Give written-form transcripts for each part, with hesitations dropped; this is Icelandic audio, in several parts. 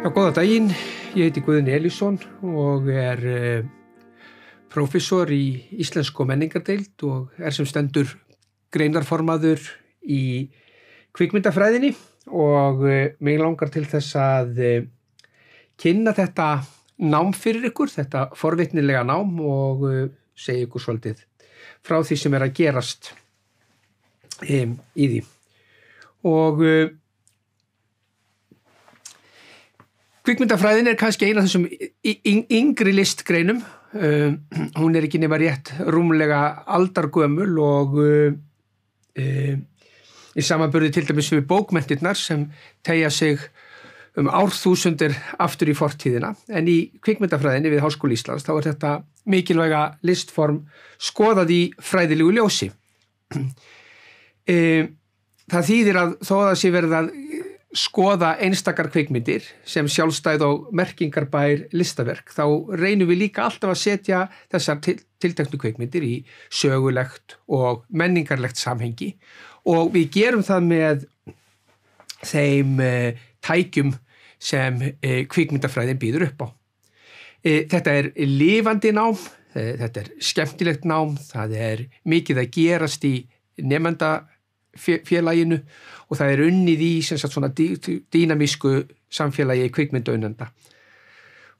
Já, góðan daginn. Ég heiti Guðni Elísson og prófessor í íslensku og menningardeild og sem stendur greinarformaður í kvikmyndafræðinni og mig langar til þess að kynna þetta nám fyrir ykkur, þetta forvitnilega nám og segja ykkur svolítið frá því sem að gerast í því. Og kvikmyndafræðin kannski eina af þessum yngri listgreinum. Hún ekki nema rétt rúmlega aldargömul og í samanburði til dæmis við bókmenntirnar sem teygja sig árþúsundir aftur í fortíðina. En í kvikmyndafræðinni við Háskóla Íslands þá þetta mikilvæga listform skoðað í fræðilegu ljósi. Það þýðir að þó að það sé verið að skoða einstakar kvikmyndir sem sjálfstæð og merkingarbær listaverk, þá reynum við líka alltaf að setja þessar tilteknu kvikmyndir í sögulegt og menningarlegt samhengi og við gerum það með þeim tækjum sem kvikmyndafræðin býður upp á. Þetta lifandi nám, þetta skemmtilegt nám, það mikið að gerast í nemendafélaginu og það unnið í svona dýnamísku samfélagi kvikmyndaunnenda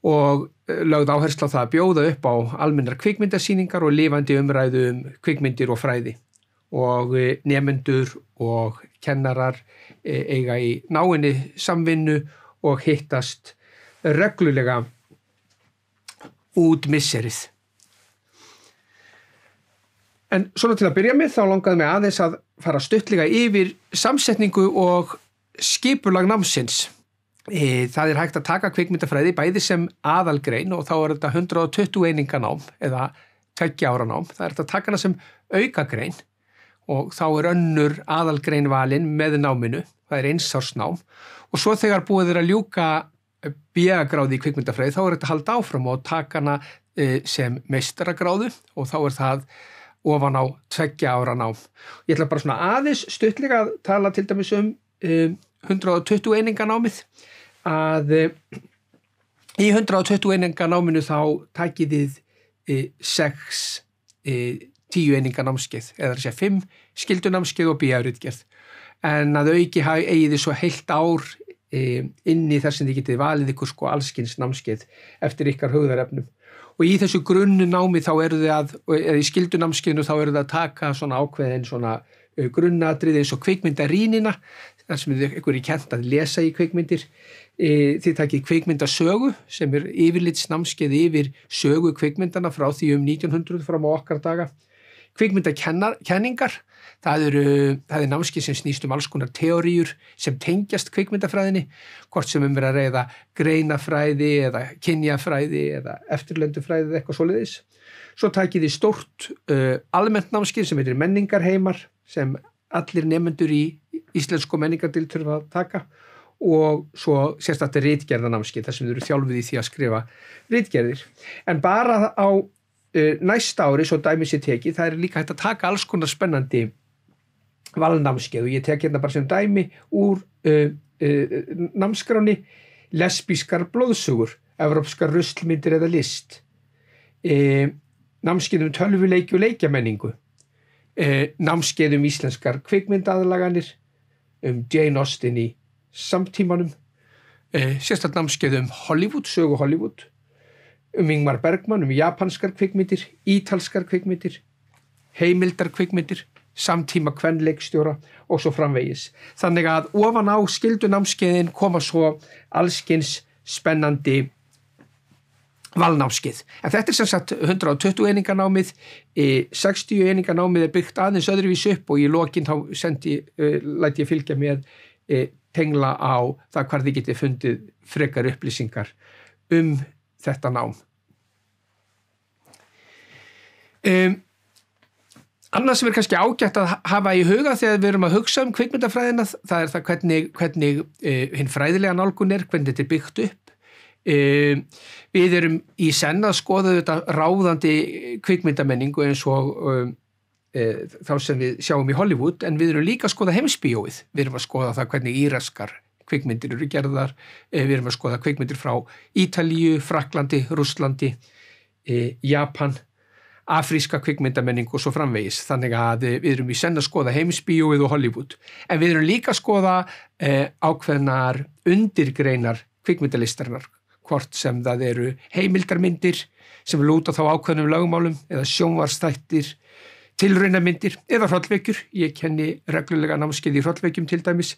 og lögð áherslu á það að bjóða upp á almennar kvikmyndasýningar og lifandi umræðu kvikmyndir og fræði og nemendur og kennarar eiga í náinni samvinnu og hittast reglulega út misserið. En svona til að byrja með þá langaði mig aðeins að fara stuttlega yfir samsetningu og skipulag námsins. Það hægt að taka kvikmyndafræði bæði sem aðalgrein og þá þetta 120 eininga nám eða 2 ára nám. Það hægt að taka hana sem aukagrein og þá önnur aðalgrein valin með náminu. Það 1 árs nám og svo þegar búið að ljúka B.A.gráði í kvikmyndafræði þá þetta að halda áfram og taka hana sem meistaragráðu og þá það ofan á 2 ára nám. Ég ætla bara svona aðeins stuttlega að tala til dæmis 120 eininga námið að í 120 eininga náminu þá takið þið 6 10 eininga námskeið eða 5 skyldunámskeið og B.A.ritgerð en að auki eigið þið svo heilt ár inn í þar sem þið getið valið ykkur allskyns námskeið eftir ykkar hugðarefnum. Og í þessu grunnámi þá þið eða í skyldunámskeiðinu þá þið að taka svona ákveðin svona grunnatriði eins og kvikmyndarýnina, þar sem ykkur kennt að lesa í kvikmyndir. Þið takið kvikmyndasögu sem yfirlitsnámskeið yfir sögu kvikmyndana frá því 1900 fram á okkar daga. Kvikmyndakenningar, það námskeið sem snýst alls konar teóríur sem tengjast kvikmyndafræðinni, hvort sem að ræða greinafræði eða kynjafræði eða eftirlendufræði eða eitthvað svoleiðis. Svo takið þið stórt almennt námskeið sem heitir menningarheimar sem allir nemendur í íslensku menningardeild þurfa að taka og svo sérstakt ritgerðanámskeið þar sem þið eru þjálfuð í því að skrifa ritgerðir. En bara á næsta ári, svo dæmi sér tekið, það líka hægt að taka alls konar spennandi valnámskeið og ég tek hérna bara sem dæmi úr námskráni lesbískar blóðsugur, evrópskar ruslmyndir eða list, námskeið tölvuleiki og leikjamenningu, námskeið íslenskar kvikmyndaðlaganir, Jane Austen í samtímanum, sérstakt námskeið Hollywood, sögu Hollywood, Ingmar Bergman, japanskar kvikmyndir, ítalskar kvikmyndir, heimildar kvikmyndir, samtíma kvenleikstjóra og svo framvegis. Þannig að ofan á skyldunámskeiðin koma svo allskyns spennandi valnámskeið. En þetta sem sagt 120 eininganámið, 60 eininganámið byggt aðeins öðruvísi upp og í lokin þá læt ég fylgja með tengla á það hvar þið getið fundið frekar upplýsingar þetta nám. Annað sem kannski ágætt að hafa í huga þegar við erum að hugsa kvikmyndafræðina, það það hvernig hinn fræðilega nálgun hvernig þetta byggt upp. Við erum í senn að skoða þetta ráðandi kvikmyndamenningu eins og þá sem við sjáum í Hollywood, en við erum líka að skoða heimsbíóið. Við erum að skoða það hvernig íraskar kvikmyndir eru gerðar, við erum að skoða kvikmyndir frá Ítalíu, Frakklandi, Rússlandi, Japan, afríska kvikmyndamenningu og svo framvegis. Þannig að við erum í senn að skoða heimsbíóið og Hollywood. En við erum líka að skoða ákveðnar undirgreinar kvikmyndalistarinnar, hvort sem það eru heimildarmyndir sem lúta þá ákveðnum lögmálum eða sjónvarpsþættir, tilraunamyndir eða hrollvekjur. Ég kenni reglulega námskeið í hrollvekjum til dæmis.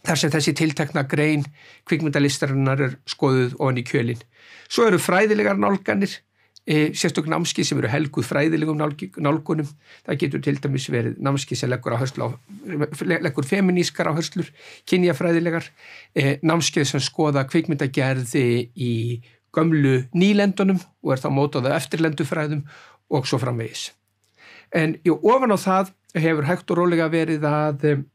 Þar sem þessi tiltekna grein kvikmyndalistarinnar er skoðuð ofan í kjölinn. Svo eru fræðilegar nálganir, sérstök námskeið sem eru helguð fræðilegum nálgunum. Það getur til dæmis verið námskeið sem leggur feminískar áherslur, kynjafræðilegar, námskeið sem skoða kvikmyndagerði í gömlu nýlendunum og er þá mótað af eftirlendufræðum og svo framvegis. En ofan á það hefur hægt og rólega verið að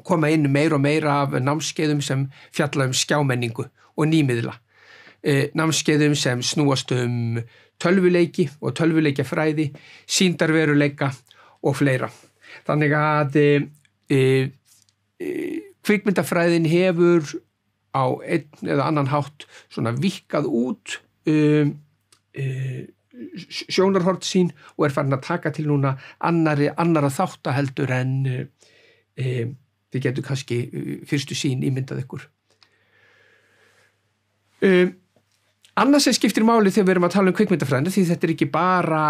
koma inn meira og meira af námskeiðum sem fjalla skjámenningu og nýmiðla. Námskeiðum sem snúast tölvuleiki og tölvuleikjafræði, sýndarveruleika og fleira. Þannig að kvikmyndafræðin hefur á einn eða annan hátt svona víkkað út sjónarhorn sín og er farin að taka til núna annara þátta heldur en þið getur kannski fyrstu sín ímyndað ykkur. Annað sem skiptir máli þegar við erum að tala kvikmyndafræðina, því þetta er ekki bara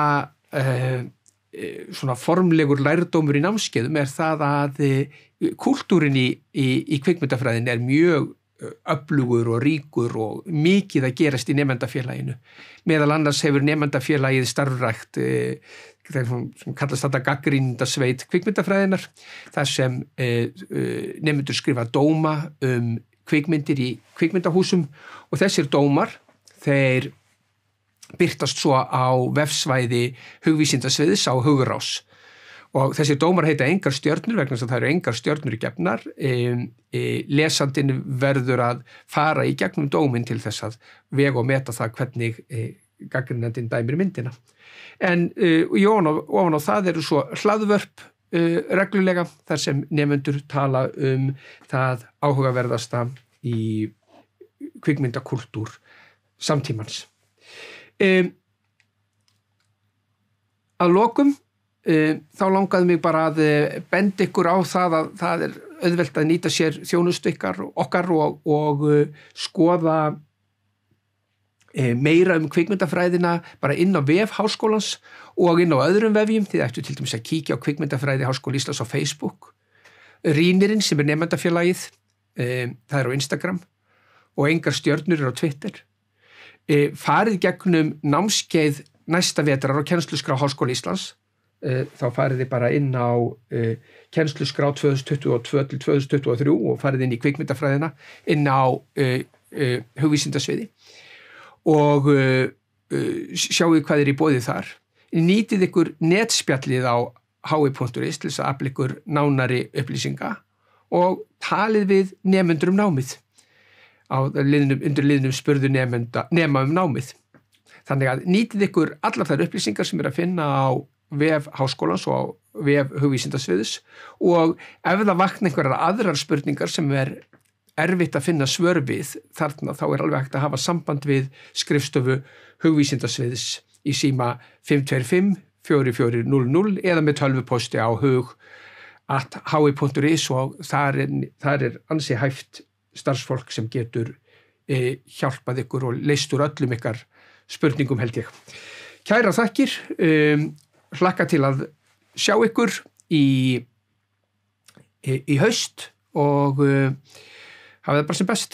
svona formlegur lærdómur í námskeiðum, er það að kúltúrin í kvikmyndafræðin er mjög öflugur og ríkur og mikið að gerast í nemendafélaginu. Meðal annars hefur nemendafélagið starfrækt sem kallast þetta gagnrýnendasveit kvikmyndafræðinar, þar sem nemendur skrifa dóma kvikmyndir í kvikmyndahúsum og þessir dómar þeir birtast svo á vefsvæði hugvísindasviðs á Hugrás og þessir dómar heita engar stjörnur vegna þess að það eru engar stjörnur gefnar. Lesandinn verður að fara í gegnum dóminn til þess að vega og meta það hvernig gagnrýnandinn dæmir myndina. En ofan á það eru svo hlaðvörp reglulega þar sem nemendur tala það áhugaverðasta í kvikmyndakúltúr samtímans. Að lokum þá langaði mig bara að benda ykkur á það að það er auðvelt að nýta sér þjónustu okkar og skoða meira kvikmyndafræðina bara inn á vef Háskólans og inn á öðrum vefjum. Þið ættu til dæmis að kíkja á kvikmyndafræði Háskóla Íslands á Facebook. Rýnirinn sem er nemendafélagið, það er á Instagram og engar stjörnur er á Twitter. Farið gegnum námskeið næsta vetrar á kennsluskrá Háskóla Íslands. Þá farið þið bara inn á kennsluskrá 2022 til 2023 og farið inn í kvikmyndafræðina inn á hugvísindasviði og sjáu hvað er í boði þar. Nýtið ykkur netspjallið á hi.is til þess að afla ykkur nánari upplýsinga og talið við nemendur námið. Undir liðnum spurðu nema námið. Þannig að nýtið ykkur allar þær upplýsingar sem er að finna á vef Háskólans og á vef hugvísindasviðs og ef það vakna einhverjar aðrar spurningar sem er erfitt að finna svör við þarna, þá er alveg hægt að hafa samband við skrifstofu hugvísindasviðs í síma 525 4400 eða með tölvupósti á hug@hi.is og þar er ansi hæft starfsfólk sem getur hjálpað ykkur og leyst úr öllum ykkar spurningum held ég. Kæra þakkir, hlakka til að sjá ykkur í haust og hafið það bara sem best.